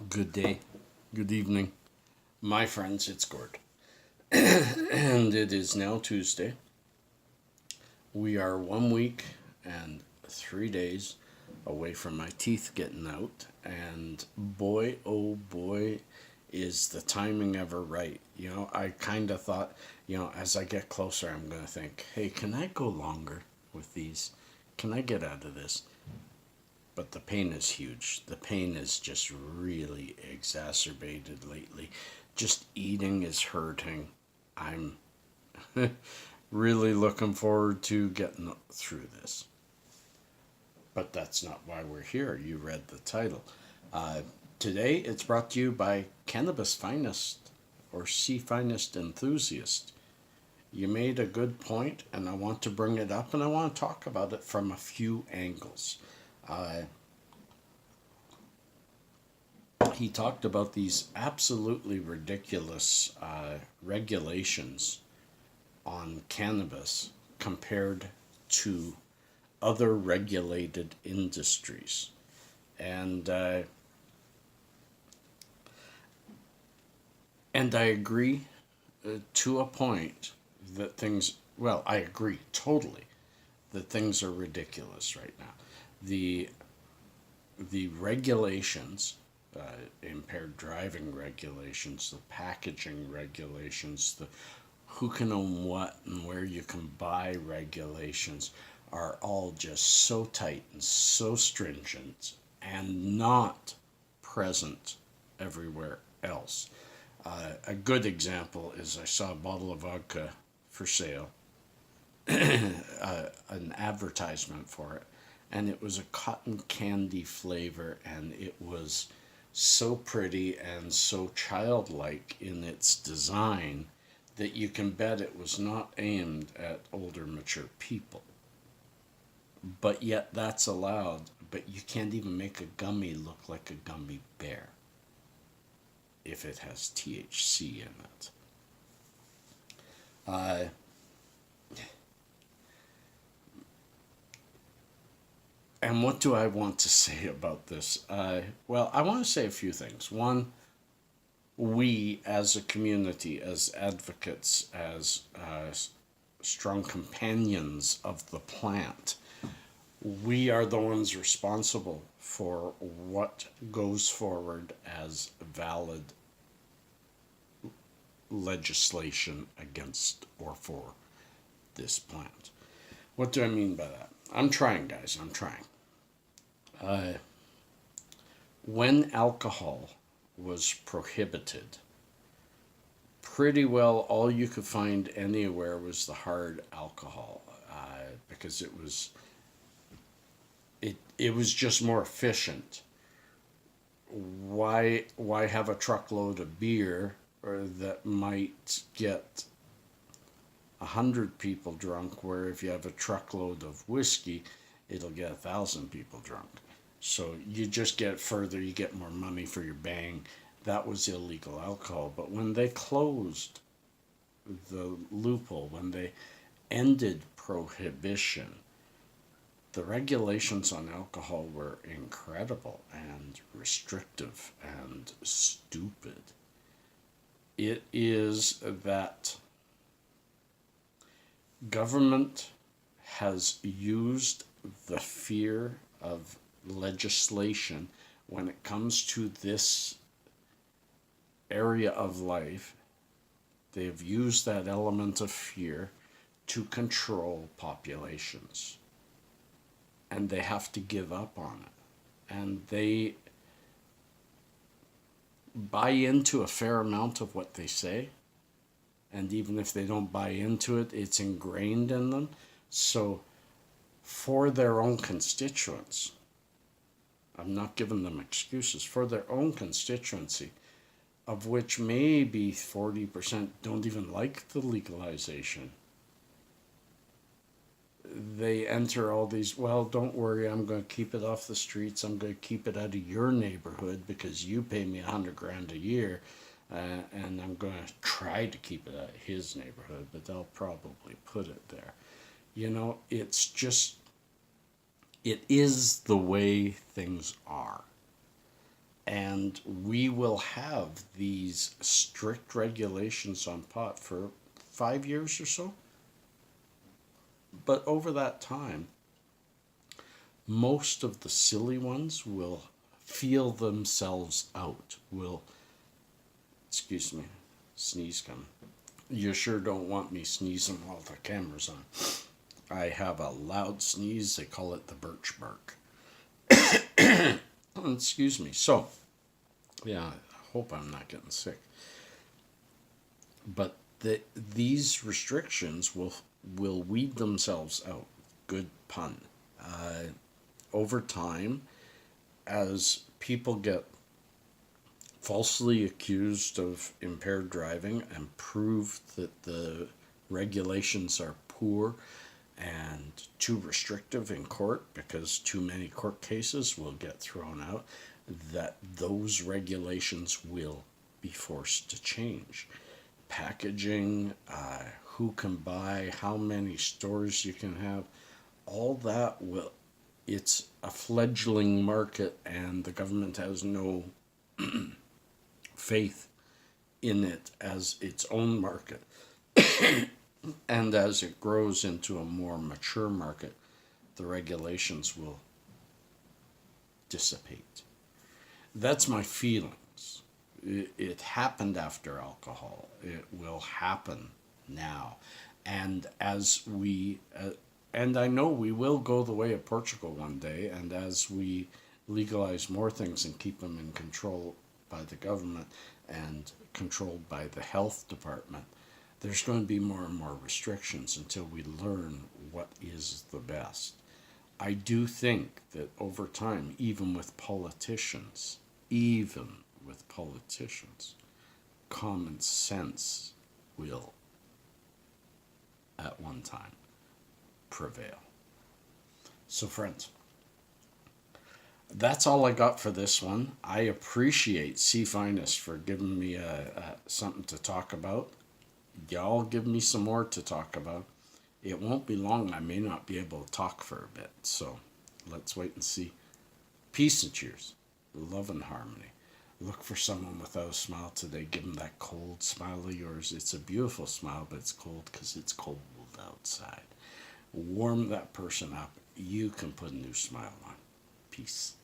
Good day, good evening, my friends. It's Gord, and it is now Tuesday. We are 1 week and 3 days away from my teeth getting out, and boy, oh boy, is the timing ever right. I kind of thought, as I get closer, I'm going to think, hey, can I go longer with these? Can I get out of this? But the pain is huge. The pain is just really exacerbated lately. Just eating is hurting. I'm really looking forward to getting through this. But that's not why we're here. You read the title. Today it's brought to you by Cannabis Finest or C Finest Enthusiast. You made a good point, and I want to bring it up, and I want to talk about it from a few angles. He talked about these absolutely ridiculous regulations on cannabis compared to other regulated industries. And I agree to a point that I agree totally that things are ridiculous right now. The regulations, impaired driving regulations, the packaging regulations, the who can own what and where you can buy regulations are all just so tight and so stringent and not present everywhere else. A good example is I saw a bottle of vodka for sale, an advertisement for it, and it was a cotton candy flavor, and it was so pretty and so childlike in its design that you can bet it was not aimed at older, mature people. But yet that's allowed, but you can't even make a gummy look like a gummy bear if it has THC in it. And what do I want to say about this? Well, I want to say a few things. One, we as a community, as advocates, as strong companions of the plant, we are the ones responsible for what goes forward as valid legislation against or for this plant. What do I mean by that? I'm trying, guys. I'm trying. When alcohol was prohibited, pretty well all you could find anywhere was the hard alcohol, because it was just more efficient. Why have a truckload of beer or that might get 100 people drunk, where if you have a truckload of whiskey, it'll get 1,000 people drunk. So you just get further, you get more money for your bang. That was illegal alcohol. But when they closed the loophole, when they ended prohibition, the regulations on alcohol were incredible and restrictive and stupid. It is that government has used the fear of legislation when it comes to this area of life. They've used that element of fear to control populations, and they have to give up on it, and they buy into a fair amount of what they say, and even if they don't buy into it, it's ingrained in them. So for their own constituents, I'm not giving them excuses, for their own constituency, of which maybe 40% don't even like the legalization, they enter all these, well, don't worry, I'm going to keep it off the streets, I'm going to keep it out of your neighborhood because you pay me $100,000 a year, and I'm going to try to keep it out of his neighborhood, but they'll probably put it there. It's just, it is the way things are. And we will have these strict regulations on pot for 5 years or so. But over that time, most of the silly ones will feel themselves out. Excuse me, sneeze coming. You sure don't want me sneezing while the camera's on. I have a loud sneeze. They call it the birch bark. Excuse me. So, yeah, I hope I'm not getting sick. But these restrictions will weed themselves out. Good pun. Over time, as people get falsely accused of impaired driving and prove that the regulations are poor and too restrictive in court because too many court cases will get thrown out, that those regulations will be forced to change. Packaging, who can buy, how many stores you can have, all that will, it's a fledgling market and the government has no faith in it as its own market. And as it grows into a more mature market, the regulations will dissipate. That's my feelings. It happened after alcohol. It will happen now. And as we, and I know we will go the way of Portugal one day, and as we legalize more things and keep them in control by the government and controlled by the health department, there's going to be more and more restrictions until we learn what is the best. I do think that over time, even with politicians, common sense will, at one time, prevail. So friends, that's all I got for this one. I appreciate C Finest for giving me something to talk about. Y'all give me some more to talk about. It won't be long. I may not be able to talk for a bit. So let's wait and see. Peace and cheers. Love and harmony. Look for someone without a smile today. Give them that cold smile of yours. It's a beautiful smile, but it's cold because it's cold outside. Warm that person up. You can put a new smile on. Peace.